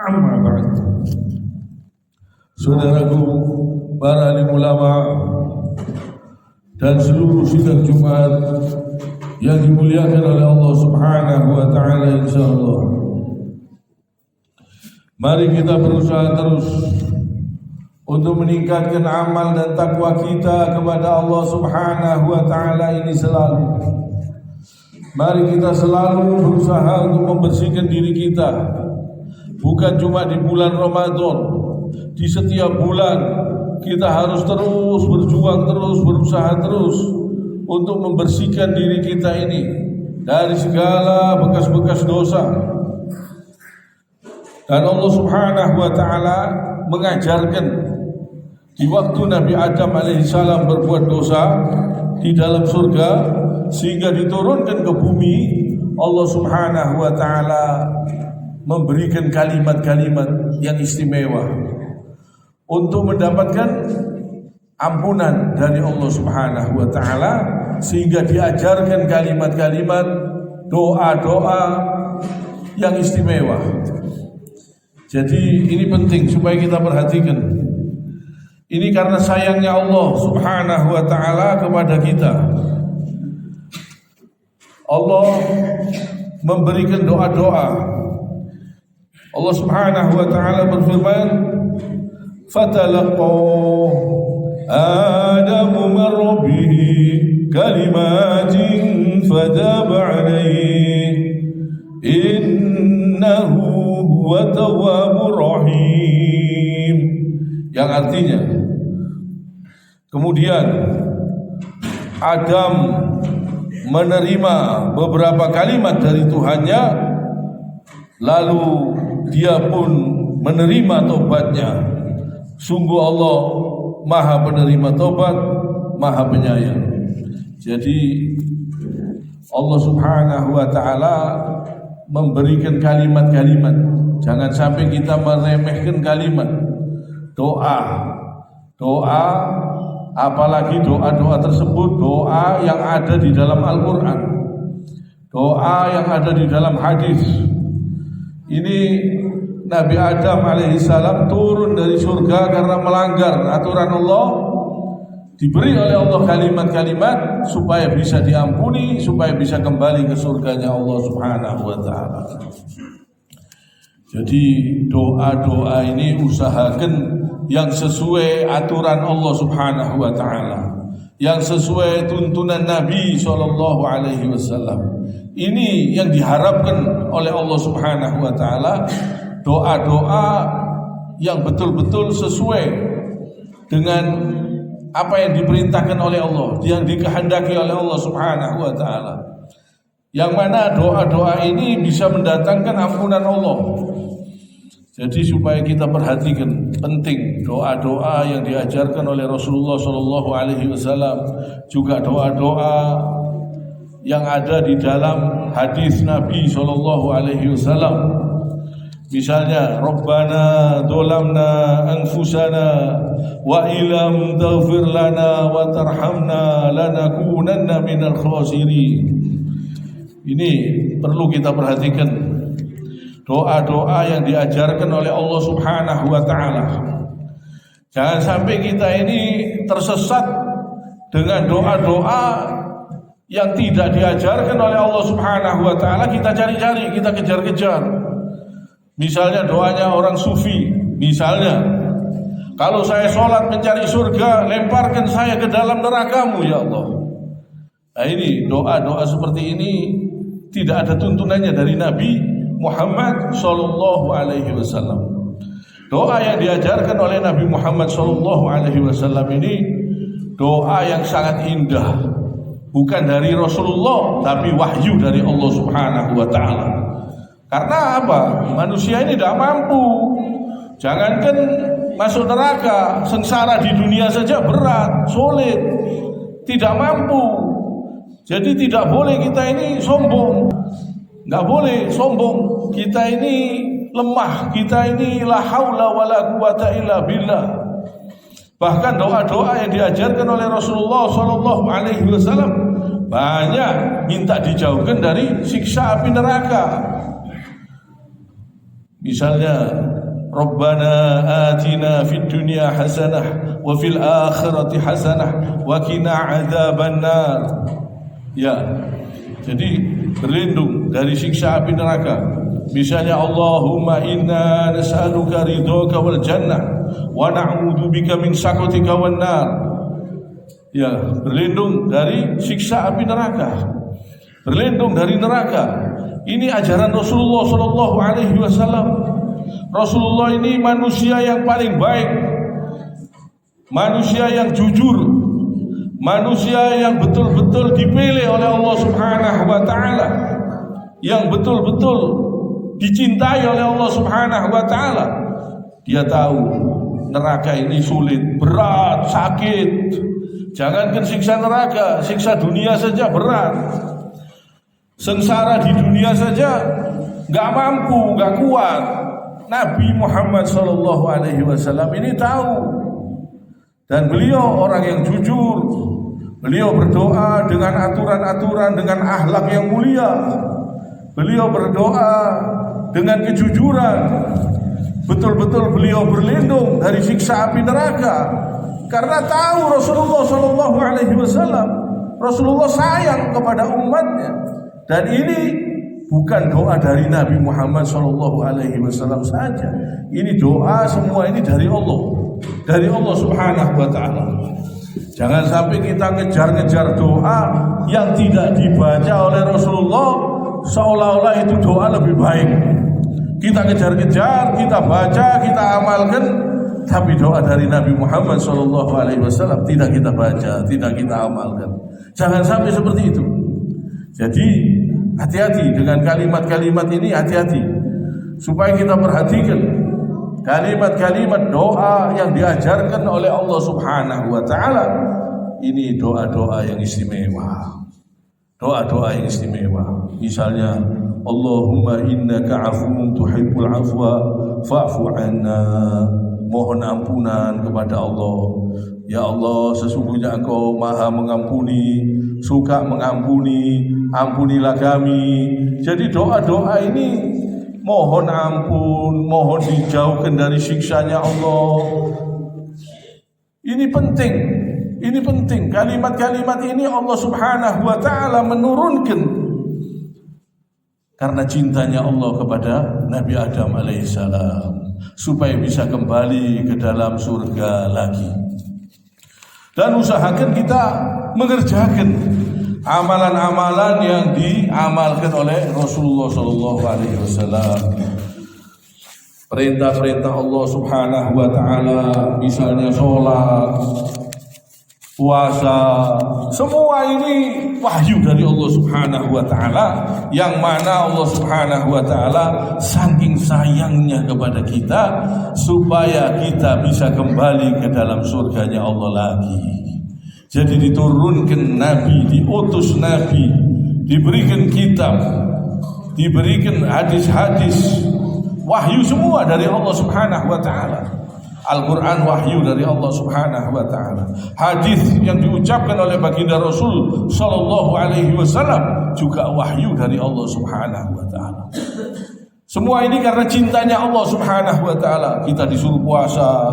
Amma ba'd. Saudaraku, para alim ulama dan seluruh sidang Jumat yang dimuliakan oleh Allah Subhanahu wa taala, insyaallah. Mari kita berusaha terus untuk meningkatkan amal dan takwa kita kepada Allah Subhanahu wa taala ini selalu. Mari kita selalu berusaha untuk membersihkan diri kita. Bukan cuma di bulan Ramadan, di setiap bulan kita harus terus berjuang, terus berusaha terus untuk membersihkan diri kita ini dari segala bekas-bekas dosa. Dan Allah Subhanahu wa taala mengajarkan di waktu Nabi Adam alaihissalam berbuat dosa di dalam surga sehingga diturunkan ke bumi, Allah Subhanahu wa taala memberikan kalimat-kalimat yang istimewa untuk mendapatkan ampunan dari Allah Subhanahu wa taala, sehingga diajarkan kalimat-kalimat doa-doa yang istimewa. Jadi ini penting supaya kita perhatikan. Ini karena sayangnya Allah Subhanahu wa taala kepada kita. Allah memberikan doa-doa. Allah Subhanahu wa taala berfirman, "Fatalaqa Adamu min rabbih kalimatin fataba alaihi innahu huwa tawwabur rahim." Yang artinya, kemudian Adam menerima beberapa kalimat dari Tuhannya, lalu dia pun menerima tobatnya. Sungguh Allah Maha penerima tobat, Maha penyayang. Jadi Allah Subhanahu wa taala memberikan kalimat-kalimat. Jangan sampai kita meremehkan kalimat doa. Doa, apalagi doa-doa tersebut doa yang ada di dalam Al-Qur'an. Doa yang ada di dalam hadis. Ini Nabi Adam alaihissalam turun dari surga karena melanggar aturan Allah. Diberi oleh Allah kalimat-kalimat supaya bisa diampuni, supaya bisa kembali ke surganya Allah Subhanahu wa taala. Jadi doa-doa ini usahakan yang sesuai aturan Allah Subhanahu wa taala, yang sesuai tuntunan Nabi sallallahu alaihi wasallam. Ini yang diharapkan oleh Allah Subhanahu wa taala, doa-doa yang betul-betul sesuai dengan apa yang diperintahkan oleh Allah, yang dikehendaki oleh Allah Subhanahu wa taala. Yang mana doa-doa ini bisa mendatangkan ampunan Allah. Jadi supaya kita perhatikan, penting doa-doa yang diajarkan oleh Rasulullah sallallahu alaihi wasallam, juga doa-doa yang ada di dalam hadis Nabi sallallahu alaihi wasallam. Misalnya, Rabbana dzalamna anfusana wa illam taghfir lana wa tarhamna lanakunanna minal khasirin. Ini perlu kita perhatikan. Doa-doa yang diajarkan oleh Allah Subhanahu wa taala. Jangan sampai kita ini tersesat dengan doa-doa yang tidak diajarkan oleh Allah Subhanahu wa taala, kita cari-cari, kita kejar-kejar. Misalnya doanya orang sufi, misalnya, kalau saya sholat mencari surga, lemparkan saya ke dalam neraka-Mu ya Allah. Nah ini doa-doa seperti ini tidak ada tuntunannya dari Nabi Muhammad sallallahu alaihi wasallam. Doa yang diajarkan oleh Nabi Muhammad sallallahu alaihi wasallam ini doa yang sangat indah. Bukan dari Rasulullah, tapi wahyu dari Allah Subhanahu wa taala. Karena apa? Manusia ini tidak mampu. Jangankan masuk neraka, sengsara di dunia saja berat, sulit, tidak mampu. Jadi tidak boleh kita ini sombong. Enggak boleh sombong. Kita ini lemah, kita ini la haula wala quwata illa billah. Bahkan doa-doa yang diajarkan oleh Rasulullah sallallahu alaihi wasallam banyak minta dijauhkan dari siksa api neraka. Misalnya, Rabbana atina fid dunya hasanah wa fil akhirati hasanah wa qina adzabannar. Ya. Jadi berlindung dari siksa api neraka. Misalnya Allahumma inna nas'aluka ridhaka wal jannah wa na'udzubika min sakhatika wan nar. Ya, berlindung dari siksa api neraka. Berlindung dari neraka. Ini ajaran Rasulullah sallallahu alaihi wasallam. Rasulullah ini manusia yang paling baik, manusia yang jujur, manusia yang betul-betul dipilih oleh Allah Subhanahu wa taala, yang betul-betul dicintai oleh Allah Subhanahu wa taala. Dia tahu neraka ini sulit, berat, sakit. Jangankan siksa neraka, siksa dunia saja berat. Sengsara di dunia saja nggak mampu, nggak kuat. Nabi Muhammad SAW ini tahu, dan beliau orang yang jujur. Beliau berdoa dengan aturan-aturan, dengan akhlak yang mulia. Beliau berdoa dengan kejujuran. Betul-betul beliau berlindung dari siksa api neraka, karena tahu Rasulullah SAW. Rasulullah sayang kepada umatnya, dan ini bukan doa dari Nabi Muhammad SAW saja. Ini doa semua ini dari Allah, dari Allah Subhanahu wa taala. Jangan sampai kita ngejar-ngejar doa yang tidak dibaca oleh Rasulullah, seolah-olah itu doa lebih baik. Kita kejar-kejar, kita baca, kita amalkan, tapi doa dari Nabi Muhammad SAW tidak kita baca, tidak kita amalkan. Jangan sampai seperti itu. Jadi hati-hati dengan kalimat-kalimat ini, hati-hati supaya kita perhatikan kalimat-kalimat doa yang diajarkan oleh Allah Subhanahu wa taala. Ini doa-doa yang istimewa. Doa-doa yang istimewa. Misalnya, Allahumma innaka afuwun tuhibbul afwa fa'fu anna. Mohon ampunan kepada Allah. Ya Allah, sesungguhnya Engkau Maha mengampuni, suka mengampuni, ampunilah kami. Jadi doa-doa ini mohon ampun, mohon dijauhkan dari siksanya Allah. Ini penting, ini penting. Kalimat-kalimat ini Allah Subhanahu wa taala menurunkan karena cintanya Allah kepada Nabi Adam alaihissalam, supaya bisa kembali ke dalam surga lagi. Dan usahakan kita mengerjakan amalan-amalan yang diamalkan oleh Rasulullah SAW. Perintah-perintah Allah Subhanahu wa taala, misalnya sholat, puasa, semua ini wahyu dari Allah Subhanahu wa taala, yang mana Allah Subhanahu wa taala saking sayangnya kepada kita supaya kita bisa kembali ke dalam surganya Allah lagi. Jadi diturunkan Nabi, diutus Nabi, diberikan kitab, diberikan hadis-hadis, wahyu semua dari Allah Subhanahu wa taala. Al-Quran wahyu dari Allah Subhanahu wa taala. Hadis yang diucapkan oleh baginda Rasul sallallahu alaihi wasallam juga wahyu dari Allah Subhanahu wa taala. Semua ini karena cintanya Allah Subhanahu wa taala. Kita disuruh puasa,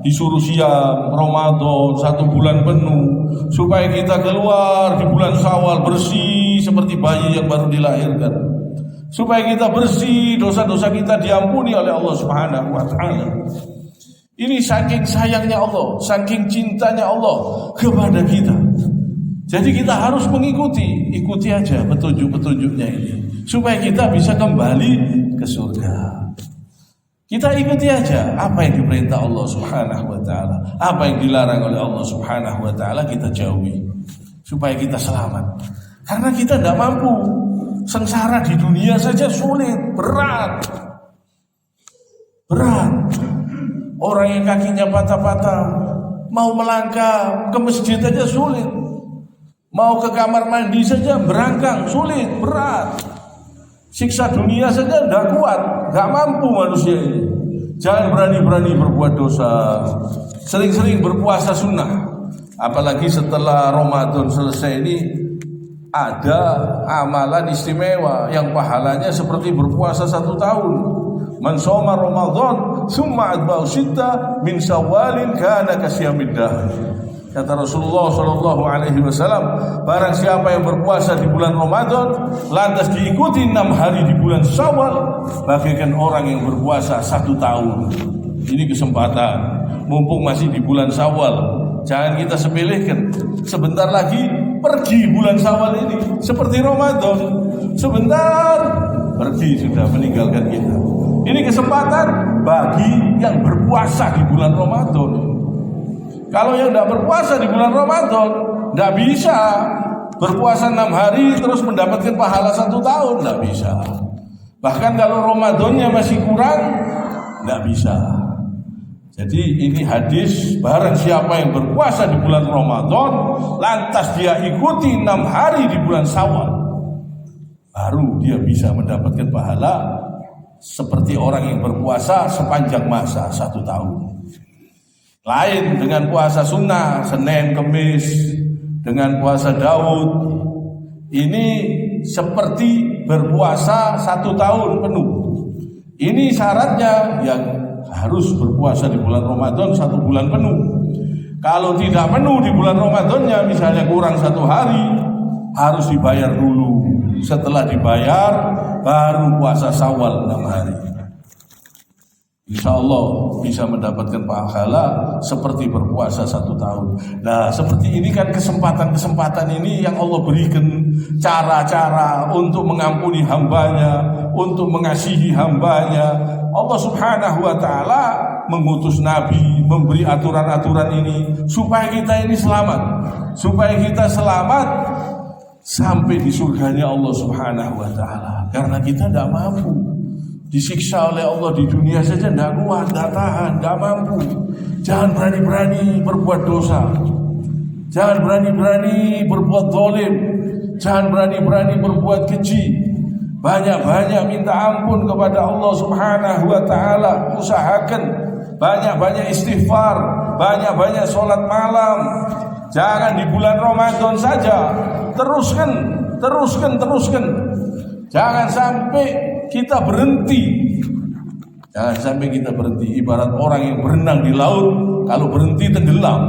disuruh siam Ramadan 1 bulan penuh, supaya kita keluar di bulan Syawal bersih seperti bayi yang baru dilahirkan. Supaya kita bersih, dosa-dosa kita diampuni oleh Allah Subhanahu wa taala. Ini saking sayangnya Allah, saking cintanya Allah kepada kita. Jadi kita harus ikuti aja petunjuk-petunjuknya ini, supaya kita bisa kembali ke surga. Kita ikuti aja apa yang diperintah Allah Subhanahu wa taala, apa yang dilarang oleh Allah Subhanahu wa taala kita jauhi, supaya kita selamat. Karena kita tidak mampu, sengsara di dunia saja sulit, berat. Orang yang kakinya patah-patah mau melangkah ke masjid aja sulit, mau ke kamar mandi saja berangkang sulit, berat. Siksa dunia saja tidak kuat, tidak mampu manusia ini. Jangan berani-berani berbuat dosa, sering-sering berpuasa sunnah. Apalagi setelah Ramadan selesai ini ada amalan istimewa yang pahalanya seperti berpuasa 1 tahun. Man shoma Ramadan summa atba'u sitta min Syawalin kana kasyamid dahr. Kata Rasulullah sallallahu alaihi wasallam, barang siapa yang berpuasa di bulan Ramadan lantas diikuti 6 hari di bulan Syawal, bagaikan orang yang berpuasa 1 tahun. Ini kesempatan, mumpung masih di bulan Syawal. Jangan kita sepelekan. Sebentar lagi pergi bulan Syawal ini, seperti Ramadan. Sebentar pergi sudah meninggalkan kita. Ini kesempatan bagi yang berpuasa di bulan Ramadan. Kalau yang tidak berpuasa di bulan Ramadan, tidak bisa berpuasa 6 hari terus mendapatkan pahala 1 tahun, tidak bisa. Bahkan kalau Ramadannya masih kurang, tidak bisa. Jadi ini hadis, barang siapa yang berpuasa di bulan Ramadan, lantas dia ikuti 6 hari di bulan Syawal, baru dia bisa mendapatkan pahala seperti orang yang berpuasa sepanjang masa 1 tahun. Lain dengan puasa sunnah Senin Kemis, dengan puasa Daud, ini seperti berpuasa 1 tahun penuh. Ini syaratnya yang harus berpuasa di bulan Ramadan 1 bulan penuh. Kalau tidak penuh di bulan Ramadannya, misalnya kurang 1 hari, harus dibayar dulu. Setelah dibayar baru puasa Syawal 6 hari. Insya Allah bisa mendapatkan pahala seperti berpuasa 1 tahun. Nah, seperti ini kan kesempatan-kesempatan ini yang Allah berikan, cara-cara untuk mengampuni hambanya, untuk mengasihi hambanya. Allah subhanahu wa ta'ala mengutus Nabi, memberi aturan-aturan ini supaya kita ini selamat, supaya kita selamat sampai di surganya Allah subhanahu wa ta'ala. Karena kita tidak mampu, disiksa oleh Allah di dunia saja tidak kuat, tidak tahan, tidak mampu. Jangan berani-berani berbuat dosa, jangan berani-berani berbuat zalim, jangan berani-berani berbuat keji. Banyak-banyak minta ampun kepada Allah subhanahu wa ta'ala. Usahakan banyak-banyak istighfar, banyak-banyak sholat malam. Jangan di bulan Ramadan saja, teruskan. Jangan sampai kita berhenti. Jangan sampai kita berhenti. Ibarat orang yang berenang di laut, kalau berhenti tenggelam.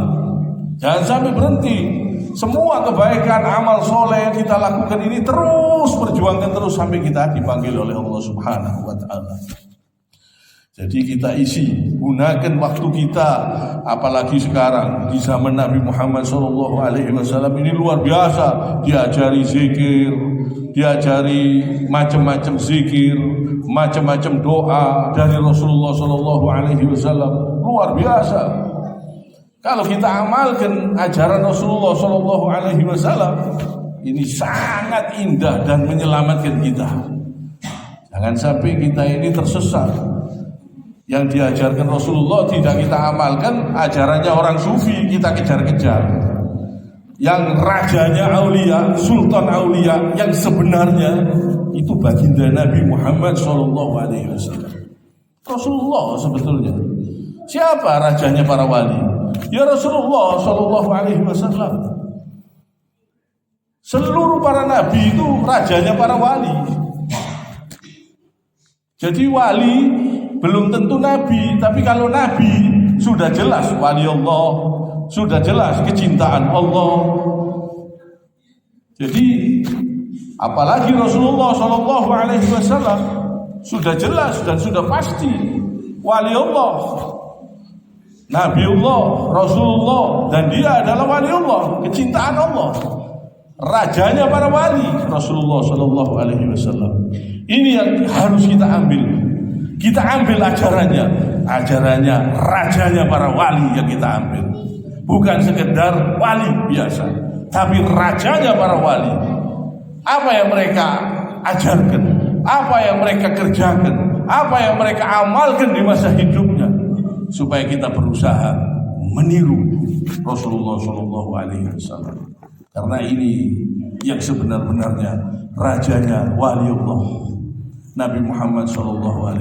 Jangan sampai berhenti. Semua kebaikan, amal soleh yang kita lakukan ini terus perjuangkan terus sampai kita dipanggil oleh Allah subhanahu wa ta'ala. Jadi kita isi, gunakan waktu kita, apalagi sekarang di zaman Nabi Muhammad SAW ini luar biasa. Diajari zikir, diajari macam-macam zikir, macam-macam doa dari Rasulullah SAW, luar biasa. Kalau kita amalkan ajaran Rasulullah SAW, ini sangat indah dan menyelamatkan kita. Jangan sampai kita ini tersesat. Yang diajarkan Rasulullah tidak kita amalkan, ajarannya orang sufi kita kejar-kejar. Yang rajanya aulia, sultan aulia yang sebenarnya itu baginda Nabi Muhammad SAW. Rasulullah sebetulnya. Siapa rajanya para wali? Ya Rasulullah SAW. Seluruh para nabi itu rajanya para wali. Jadi wali belum tentu nabi, tapi kalau nabi sudah jelas wali Allah, sudah jelas kecintaan Allah. Jadi apalagi Rasulullah SAW sudah jelas dan sudah pasti wali Allah, Nabiullah, Rasulullah, dan dia adalah wali Allah, kecintaan Allah, rajanya para wali, Rasulullah SAW. Ini yang harus kita ambil. Kita ambil ajarannya rajanya para wali yang kita ambil. Bukan sekedar wali biasa, tapi rajanya para wali. Apa yang mereka ajarkan, apa yang mereka kerjakan, apa yang mereka amalkan di masa hidupnya, supaya kita berusaha meniru Rasulullah SAW. Karena ini yang sebenar-benarnya rajanya waliullah, Nabi Muhammad SAW.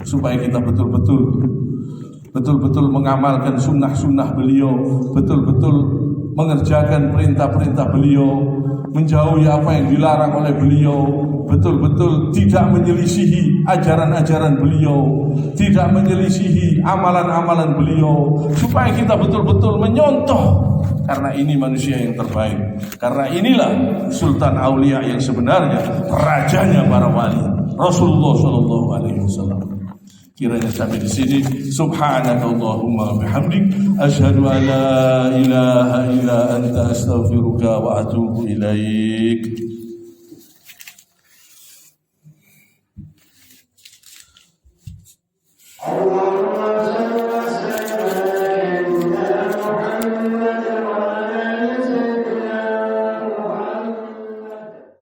Supaya kita betul-betul mengamalkan sunnah-sunnah beliau, betul-betul mengerjakan perintah-perintah beliau, menjauhi apa yang dilarang oleh beliau, betul-betul tidak menyelisihi ajaran-ajaran beliau, tidak menyelisihi amalan-amalan beliau, supaya kita betul-betul menyontoh. Karena ini manusia yang terbaik. Karena inilah Sultan Aulia yang sebenarnya, rajanya para wali, Rasulullah Shallallahu Alaihi Wasallam. Kiranya sampai di sini. Subhanakallahumma bihamdik, asyhadu an la ilaha illa anta, astaghfiruka wa atubu ilaik. Allah